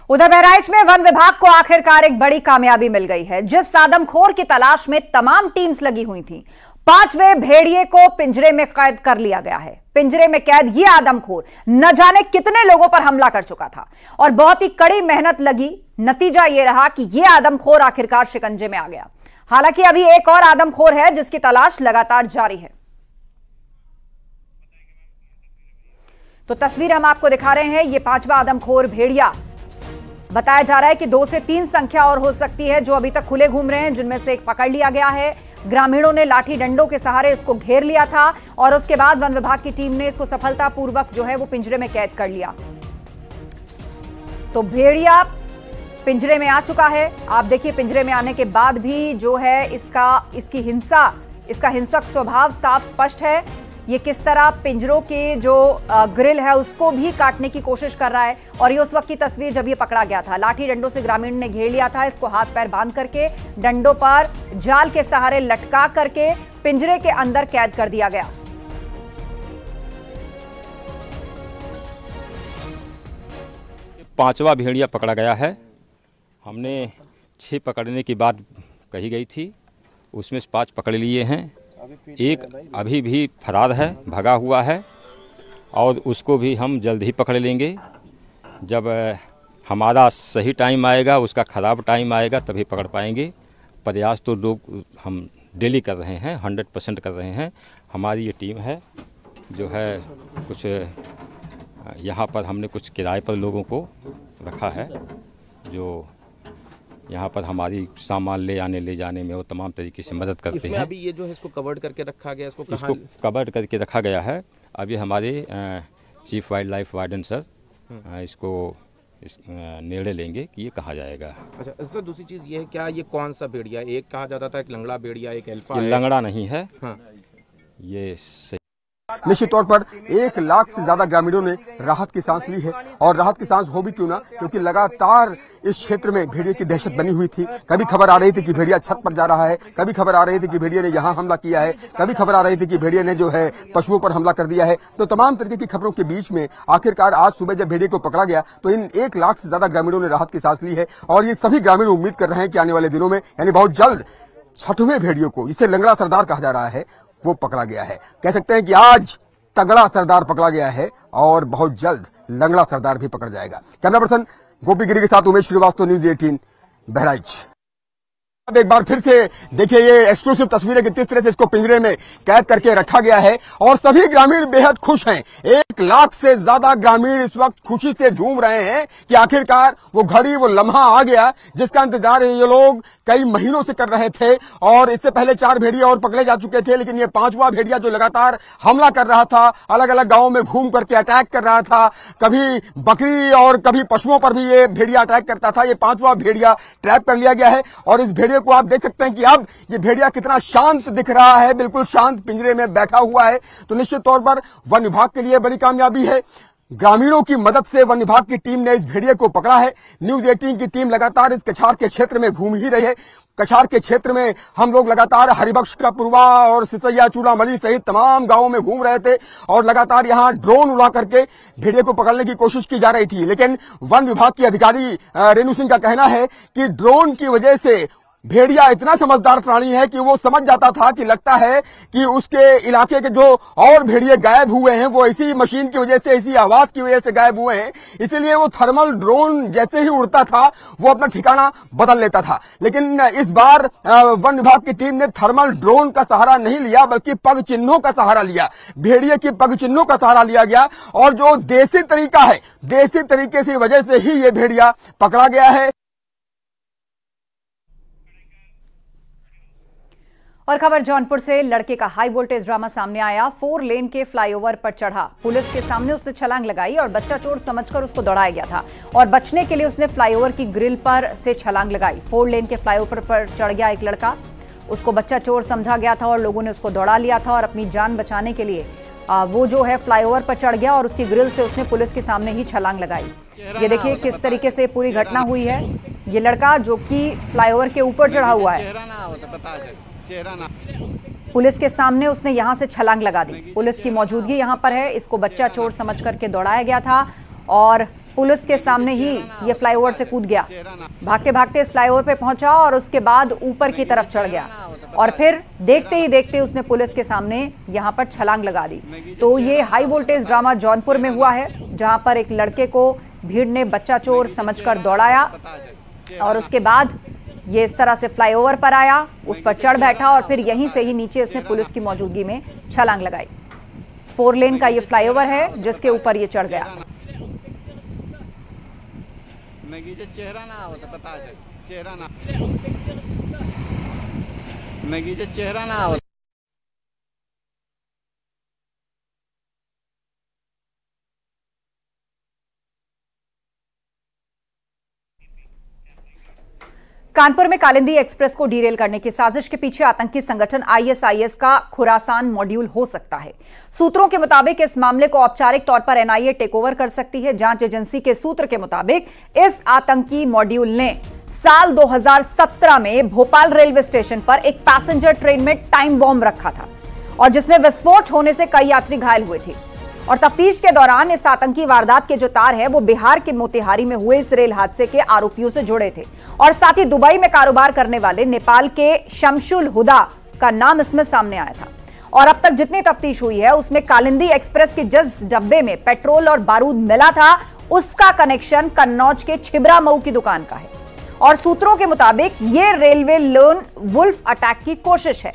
उधर बहराइच में वन विभाग को आखिरकार एक बड़ी कामयाबी मिल गई है। जिस आदमखोर की तलाश में तमाम टीम्स लगी हुई थी, 5वें भेड़िए को पिंजरे में कैद कर लिया गया है। पिंजरे में कैद ये आदमखोर न जाने कितने लोगों पर हमला कर चुका था और बहुत ही कड़ी मेहनत लगी। नतीजा ये रहा कि यह आदमखोर आखिरकार शिकंजे में आ गया। हालांकि अभी एक और आदमखोर है जिसकी तलाश लगातार जारी है। तो तस्वीर हम आपको दिखा रहे हैं। यह 5वां आदमखोर भेड़िया बताया जा रहा है कि 2 से 3 संख्या और हो सकती है जो अभी तक खुले घूम रहे हैं, जिनमें से एक पकड़ लिया गया है। ग्रामीणों ने लाठी डंडों के सहारे इसको घेर लिया था और उसके बाद वन विभाग की टीम ने इसको सफलतापूर्वक जो है वो पिंजरे में कैद कर लिया। तो भेड़िया पिंजरे में आ चुका है। आप देखिए, पिंजरे में आने के बाद भी जो है इसका हिंसक स्वभाव साफ स्पष्ट है। ये किस तरह पिंजरों के जो ग्रिल है उसको भी काटने की कोशिश कर रहा है। और ये उस वक्त की तस्वीर जब ये पकड़ा गया था। लाठी डंडों से ग्रामीण ने घेर लिया था, इसको हाथ पैर बांध करके डंडों पर जाल के सहारे लटका करके पिंजरे के अंदर कैद कर दिया गया। पांचवा भेड़िया पकड़ा गया है। हमने 6 पकड़ने की बात कही गई थी, उसमें से 5 पकड़ लिए हैं। एक अभी भी फरार है, भगा हुआ है और उसको भी हम जल्द ही पकड़ लेंगे। जब हमारा सही टाइम आएगा, उसका ख़राब टाइम आएगा, तभी पकड़ पाएंगे। प्रयास तो लोग हम डेली कर रहे हैं, 100% कर रहे हैं। हमारी ये टीम है जो है, कुछ यहाँ पर हमने कुछ किराए पर लोगों को रखा है जो यहाँ पर हमारी सामान ले आने ले जाने में वो तमाम तरीके से मदद करते हैं। अभी ये जो है इसको कवर्ड करके रखा गया, इसको कवर्ड करके रखा गया है। अभी हमारे chief wild life warden sir इसको निर्णय लेंगे कि ये कहाँ जाएगा। अच्छा सर, दूसरी चीज़ ये है, क्या ये कौन सा भेड़िया? एक कहा जाता था एक लंगड़ा भेड़िया, एक अल्फा है। लंगड़ा नहीं है। हाँ। ये निश्चित तौर पर 1 लाख से ज्यादा ग्रामीणों ने राहत की सांस ली है। और राहत की सांस हो भी क्यों ना, क्योंकि लगातार इस क्षेत्र में भेड़िए की दहशत बनी हुई थी। कभी खबर आ रही थी कि भेड़िया छत पर जा रहा है, कभी खबर आ रही थी कि भेड़िए ने यहाँ हमला किया है, कभी खबर आ रही थी कि भेड़िए ने जो है पशुओं पर हमला कर दिया है। तो तमाम तरीके की खबरों के बीच में आखिरकार आज सुबह जब भेड़िए को पकड़ा गया तो इन 1 लाख से ज्यादा ग्रामीणों ने राहत की सांस ली है। और ये सभी ग्रामीण उम्मीद कर रहे हैं कि आने वाले दिनों में, यानी बहुत जल्द, 6वें भेड़ियों को, जिसे लंगड़ा सरदार कहा जा रहा है, वो पकड़ा गया है। कह सकते हैं कि आज तगड़ा सरदार पकड़ा गया है और बहुत जल्द लंगड़ा सरदार भी पकड़ जाएगा। कैमरा पर्सन गोपी गिरी के साथ उमेश श्रीवास्तव, न्यूज़ 18 बहराइच। अब एक बार फिर से देखिए ये एक्सक्लूसिव तस्वीरें कि किस तरह से इसको पिंजरे में कैद करके रखा गया है और सभी ग्रामीण बेहद खुश हैं। 1 लाख से ज्यादा ग्रामीण इस वक्त खुशी से झूम रहे हैं कि आखिरकार वो घड़ी, वो लम्हा आ गया जिसका इंतजार ये लोग कई महीनों से कर रहे थे। और इससे पहले 4 भेड़िया और पकड़े जा चुके थे, लेकिन ये 5वां भेड़िया जो लगातार हमला कर रहा था, अलग अलग गांवों में घूम करके अटैक कर रहा था, कभी बकरी और कभी पशुओं पर भी ये भेड़िया अटैक करता था। ये 5वां भेड़िया ट्रैप कर लिया गया है और इस भेड़िया को आप देख सकते हैं कि अब ये भेड़िया कितना शांत दिख रहा है, बिल्कुल शांत पिंजरे में बैठा हुआ है। तो निश्चित तौर पर वन विभाग के लिए बड़ी कामयाबी है। ग्रामीणों की मदद से वन विभाग की टीम ने इस भेड़िए को पकड़ा है। न्यूज़ 18 की टीम लगातार इस कछार के क्षेत्र में घूम ही रही है। कछार के क्षेत्र में हम लोग लगातार हरिबख्श का पुरवा और सिसैया चूड़ामली सहित तमाम गांवों में घूम रहे थे और लगातार यहां ड्रोन उड़ा करके भेड़िए को पकड़ने की कोशिश की जा रही थी। लेकिन वन विभाग की अधिकारी रेणु सिंह का कहना है कि ड्रोन की वजह से भेड़िया इतना समझदार प्राणी है कि वो समझ जाता था कि लगता है कि उसके इलाके के जो और भेड़िए गायब हुए हैं वो इसी मशीन की वजह से, इसी आवाज की वजह से गायब हुए हैं। इसीलिए वो थर्मल ड्रोन जैसे ही उड़ता था वो अपना ठिकाना बदल लेता था। लेकिन इस बार वन विभाग की टीम ने थर्मल ड्रोन का सहारा नहीं लिया, बल्कि पग चिन्हों का सहारा लिया। भेड़िए की पग चिन्हों का सहारा लिया गया और जो देसी तरीका है, देसी तरीके से वजह से ही ये भेड़िया पकड़ा गया है। और खबर जौनपुर से, लड़के का हाई वोल्टेज ड्रामा सामने आया। 4 लेन के फ्लाईओवर पर चढ़ा, पुलिस के सामने उसने छलांग लगाई और बच्चा चोर समझकर उसको दौड़ाया गया था और बचने के लिए उसने फ्लाईओवर की ग्रिल पर से छलांग लगाई। 4 लेन के फ्लाईओवर पर चढ़ गया एक लड़का, उसको बच्चा चोर समझा गया था और लोगों ने उसको दौड़ा लिया था और अपनी जान बचाने के लिए वो जो है फ्लाईओवर पर चढ़ गया और उसकी ग्रिल से उसने पुलिस के सामने ही छलांग लगाई। ये देखिए किस तरीके से पूरी घटना हुई है। ये लड़का जो कि फ्लाईओवर के ऊपर चढ़ा हुआ है, पुलिस के सामने उसने यहां से छलांग लगा दी। पुलिस की मौजूदगी यहां पर है, इसको बच्चा चोर समझ करके दौड़ाया गया था और पुलिस के सामने ही ये फ्लाईओवर से कूद गया। भागते भागते इस फ्लाईओवर पे पहुंचा और उसके बाद ऊपर की तरफ चढ़ गया और फिर देखते ही देखते उसने पुलिस के सामने यहां पर छलांग लगा दी। तो ये हाई वोल्टेज ड्रामा जौनपुर में हुआ है, जहां पर एक लड़के को भीड़ ने बच्चा चोर समझकर दौड़ाया और उसके बाद ये इस तरह से फ्लाईओवर पर आया, उस पर चढ़ बैठा और फिर यहीं से ही नीचे इसने पुलिस की मौजूदगी में छलांग लगाई। 4 लेन का ये फ्लाईओवर है जिसके ऊपर ये चढ़ गया। चेहरा ना आवत। कानपुर में कालिंदी एक्सप्रेस को डीरेल करने की साजिश के पीछे आतंकी संगठन आईएसआईएस का खुरासान मॉड्यूल हो सकता है। सूत्रों के मुताबिक इस मामले को औपचारिक तौर पर एनआईए टेक ओवर कर सकती है। जांच एजेंसी के सूत्र के मुताबिक इस आतंकी मॉड्यूल ने साल 2017 में भोपाल रेलवे स्टेशन पर एक पैसेंजर ट्रेन में टाइम बॉम्ब रखा था और जिसमें विस्फोट होने से कई यात्री घायल हुए थे। और तफ्तीश के दौरान इस आतंकी वारदात के जो तार है वो बिहार के मोतिहारी में हुए इस रेल हादसे के आरोपियों से जुड़े थे और साथ ही दुबई में कारोबार करने वाले नेपाल के शमशुल हुदा का नाम इसमें सामने आया था। और अब तक जितनी तफ्तीश हुई है उसमें कालिंदी एक्सप्रेस के जिस डब्बे में पेट्रोल और बारूद मिला था उसका कनेक्शन कन्नौज के छिबरा मऊ की दुकान का है और सूत्रों के मुताबिक यह रेलवे लोन वुल्फ अटैक की कोशिश है।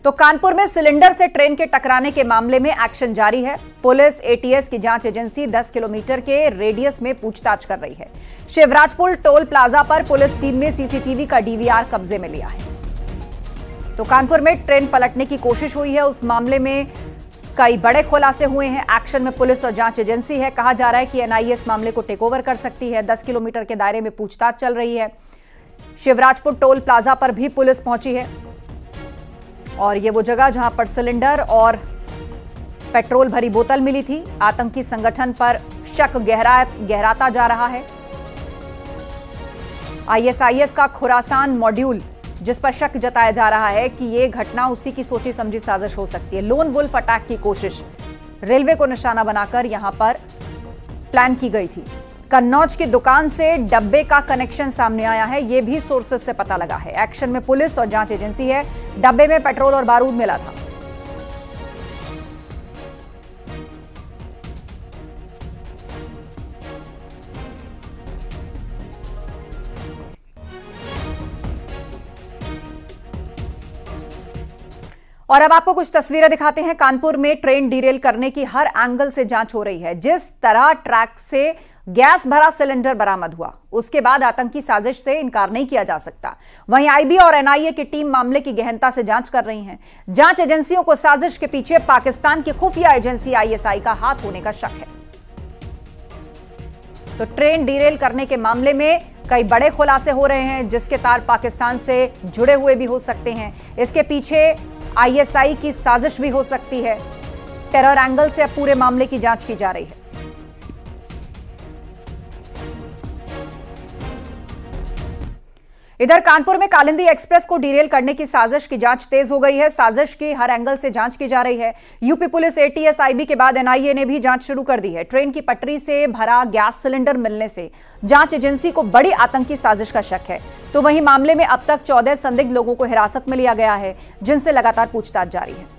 तो कानपुर में सिलेंडर से ट्रेन के टकराने के मामले में एक्शन जारी है। पुलिस एटीएस की जांच एजेंसी 10 किलोमीटर के रेडियस में पूछताछ कर रही है। शिवराजपुर टोल प्लाजा पर पुलिस टीम ने सीसीटीवी का डीवीआर कब्जे में लिया है। तो कानपुर में ट्रेन पलटने की कोशिश हुई है, उस मामले में कई बड़े खुलासे हुए हैं। एक्शन में पुलिस और जांच एजेंसी है। कहा जा रहा है कि एनआईए इस मामले को टेक ओवर कर सकती है। 10 किलोमीटर के दायरे में पूछताछ चल रही है। शिवराजपुर टोल प्लाजा पर भी पुलिस पहुंची है और ये वो जगह जहां पर सिलेंडर और पेट्रोल भरी बोतल मिली थी। आतंकी संगठन पर शक गहराता जा रहा है। आईएसआईएस का खुरासान मॉड्यूल जिस पर शक जताया जा रहा है कि यह घटना उसी की सोची समझी साजिश हो सकती है। लोन वुल्फ अटैक की कोशिश रेलवे को निशाना बनाकर यहां पर प्लान की गई थी। कन्नौज की दुकान से डब्बे का कनेक्शन सामने आया है, यह भी सोर्सेस से पता लगा है। एक्शन में पुलिस और जांच एजेंसी है। डब्बे में पेट्रोल और बारूद मिला था। और अब आपको कुछ तस्वीरें दिखाते हैं। कानपुर में ट्रेन डीरेल करने की हर एंगल से जांच हो रही है। जिस तरह ट्रैक से गैस भरा सिलेंडर बरामद हुआ उसके बाद आतंकी साजिश से इनकार नहीं किया जा सकता। वहीं आईबी और एनआईए की टीम मामले की गहनता से जांच कर रही है। जांच एजेंसियों को साजिश के पीछे पाकिस्तान की खुफिया एजेंसी आईएसआई का हाथ होने का शक है। तो ट्रेन डीरेल करने के मामले में कई बड़े खुलासे हो रहे हैं जिसके तार पाकिस्तान से जुड़े हुए भी हो सकते हैं। इसके पीछे आईएसआई की साजिश भी हो सकती है। टेरर एंगल से अब पूरे मामले की जांच की जा रही है। इधर कानपुर में कालिंदी एक्सप्रेस को डीरेल करने की साजिश की जांच तेज हो गई है। साजिश की हर एंगल से जांच की जा रही है। यूपी पुलिस, एटीएस, आईबी के बाद एनआईए ने भी जांच शुरू कर दी है। ट्रेन की पटरी से भरा गैस सिलेंडर मिलने से जांच एजेंसी को बड़ी आतंकी साजिश का शक है। तो वहीं मामले में अब तक 14 संदिग्ध लोगों को हिरासत में लिया गया है जिनसे लगातार पूछताछ जारी है।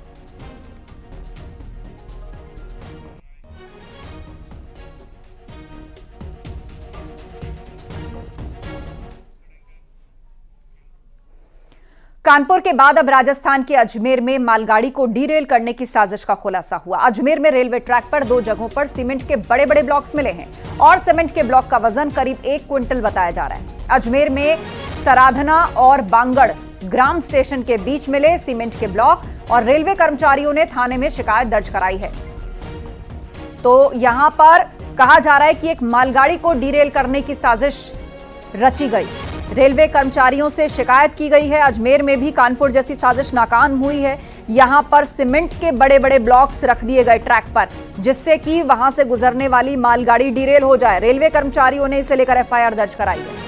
कानपुर के बाद अब राजस्थान के अजमेर में मालगाड़ी को डीरेल करने की साजिश का खुलासा हुआ। अजमेर में रेलवे ट्रैक पर 2 जगहों पर सीमेंट के बड़े बड़े ब्लॉक्स मिले हैं और सीमेंट के ब्लॉक का वजन करीब 1 क्विंटल बताया जा रहा है। अजमेर में सराधना और बांगड़ ग्राम स्टेशन के बीच मिले सीमेंट के ब्लॉक और रेलवे कर्मचारियों ने थाने में शिकायत दर्ज कराई है। तो यहां पर कहा जा रहा है कि एक मालगाड़ी को डीरेल करने की साजिश रची गई। रेलवे कर्मचारियों से शिकायत की गई है। अजमेर में भी कानपुर जैसी साजिश नाकाम हुई है। यहां पर सीमेंट के बड़े बड़े ब्लॉक्स रख दिए गए ट्रैक पर जिससे कि वहां से गुजरने वाली मालगाड़ी डीरेल हो जाए। रेलवे कर्मचारियों ने इसे लेकर एफआईआर दर्ज कराई है।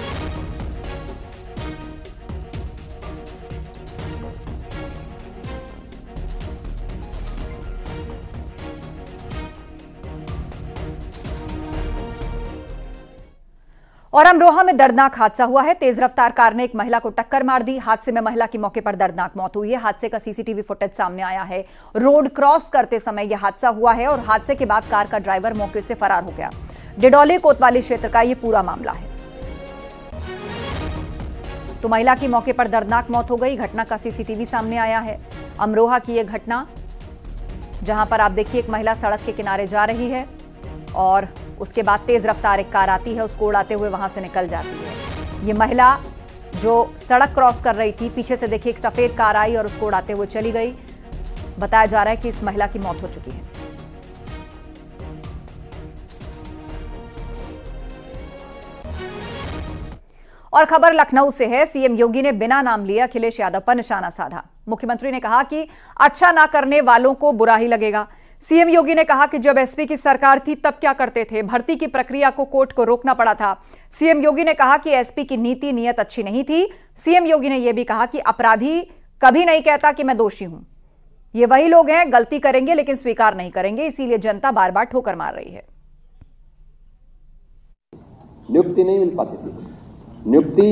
और अमरोहा में दर्दनाक हादसा हुआ है। तेज रफ्तार कार ने एक महिला को टक्कर मार दी। हादसे में महिला की मौके पर दर्दनाक मौत हुई है। हादसे का सीसीटीवी फुटेज सामने आया है। रोड क्रॉस करते समय यह हादसा हुआ है और हादसे के बाद कार का ड्राइवर मौके से फरार हो गया। डिडौली कोतवाली क्षेत्र का यह पूरा मामला है। तो महिला की मौके पर दर्दनाक मौत हो गई। घटना का सीसीटीवी सामने आया है। अमरोहा की यह घटना, जहां पर आप देखिए एक महिला सड़क के किनारे जा रही है और उसके बाद तेज रफ्तार एक कार आती है, उसको उड़ाते हुए वहां से निकल जाती है। ये महिला जो सड़क क्रॉस कर रही थी, पीछे से देखिए एक सफेद कार आई और उसको उड़ाते हुए चली गई। बताया जा रहा है कि इस महिला की मौत हो चुकी है। और खबर लखनऊ से है। सीएम योगी ने बिना नाम लिए अखिलेश यादव पर निशाना साधा। मुख्यमंत्री ने कहा कि अच्छा ना करने वालों को बुरा ही लगेगा। सीएम योगी ने कहा कि जब एसपी की सरकार थी तब क्या करते थे, भर्ती की प्रक्रिया को कोर्ट को रोकना पड़ा था। सीएम योगी ने कहा कि एसपी की नीति नियत अच्छी नहीं थी। सीएम योगी ने यह भी कहा कि अपराधी कभी नहीं कहता कि मैं दोषी हूं। ये वही लोग हैं, गलती करेंगे लेकिन स्वीकार नहीं करेंगे, इसीलिए जनता बार बार ठोकर मार रही है। नियुक्ति नहीं मिल पाती थी, नियुक्ति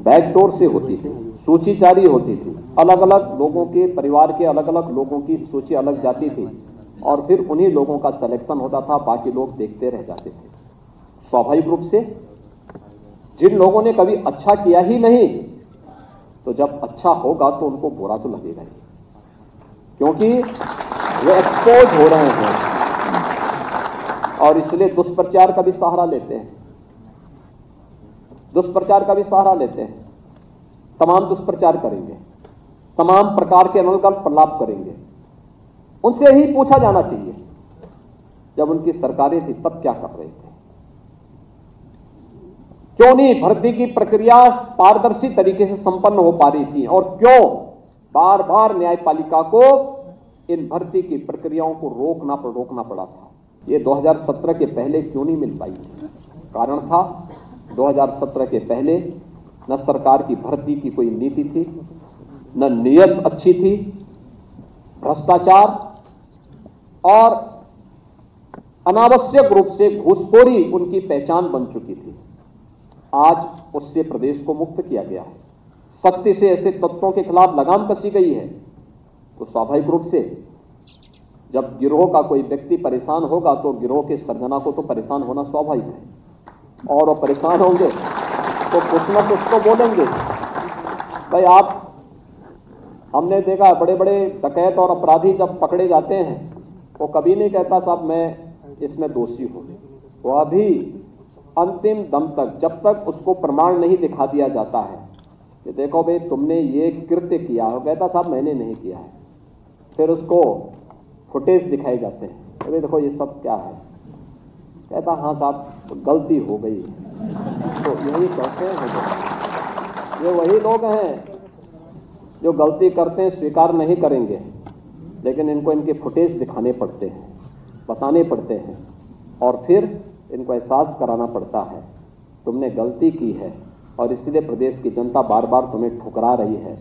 बैकडोर से होती थी, सूची जारी होती थी, अलग अलग लोगों के परिवार के अलग अलग लोगों की सूची अलग जाती थी और फिर उन्हीं लोगों का सिलेक्शन होता था, बाकी लोग देखते रह जाते थे। स्वाभाविक रूप से जिन लोगों ने कभी अच्छा किया ही नहीं, तो जब अच्छा होगा तो उनको बुरा तो लगेगा ही, क्योंकि वे एक्सपोज हो रहे हैं और इसलिए दुष्प्रचार का भी सहारा लेते हैं, दुष्प्रचार का भी सहारा लेते हैं। तमाम दुष्प्रचार करेंगे, तमाम प्रकार के अनर्गल प्रलाप करेंगे। उनसे ही पूछा जाना चाहिए जब उनकी सरकारें थी तब क्या कर रहे थे, क्यों नहीं भर्ती की प्रक्रिया पारदर्शी तरीके से संपन्न हो पा रही थी और क्यों बार बार न्यायपालिका को इन भर्ती की प्रक्रियाओं को रोकना पड़ा था। ये 2017 के पहले क्यों नहीं मिल पाई? कारण था 2017 के पहले न सरकार की भर्ती की कोई नीति थी, न नीयत अच्छी थी, भ्रष्टाचार और अनावश्यक रूप से घूसखोरी उनकी पहचान बन चुकी थी। आज उससे प्रदेश को मुक्त किया गया है, सख्ती से ऐसे तत्वों के खिलाफ लगाम कसी गई है। तो स्वाभाविक रूप से जब गिरोह का कोई व्यक्ति परेशान होगा तो गिरोह के सरगना को तो परेशान होना स्वाभाविक है और वो परेशान होंगे तो कुछ न कुछ तो बोलेंगे। भाई आप, हमने देखा बड़े बड़े डकैत और अपराधी जब पकड़े जाते हैं वो कभी नहीं कहता साहब मैं इसमें दोषी हूं। वो अभी अंतिम दम तक, जब तक उसको प्रमाण नहीं दिखा दिया जाता है कि देखो भाई तुमने ये कृत्य किया, वो कहता साहब मैंने नहीं किया है। फिर उसको फुटेज दिखाए जाते हैं, अरे देखो ये सब क्या है, कहता हाँ साहब गलती हो गई। तो यही कहते हैं, ये वही लोग हैं जो गलती करते हैं स्वीकार नहीं करेंगे, लेकिन इनको इनके फुटेज दिखाने पड़ते हैं, बताने पड़ते हैं और फिर इनको एहसास कराना पड़ता है तुमने गलती की है और इसलिए प्रदेश की जनता बार बार तुम्हें ठुकरा रही है।